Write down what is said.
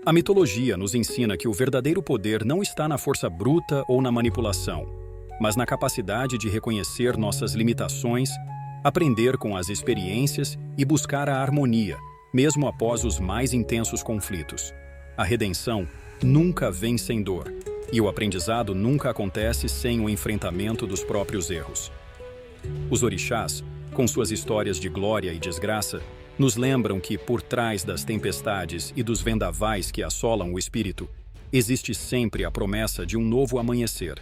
A mitologia nos ensina que o verdadeiro poder não está na força bruta ou na manipulação, mas na capacidade de reconhecer nossas limitações, aprender com as experiências e buscar a harmonia, mesmo após os mais intensos conflitos. A redenção nunca vem sem dor, e o aprendizado nunca acontece sem o enfrentamento dos próprios erros. Os orixás, com suas histórias de glória e desgraça, nos lembram que, por trás das tempestades e dos vendavais que assolam o espírito, existe sempre a promessa de um novo amanhecer.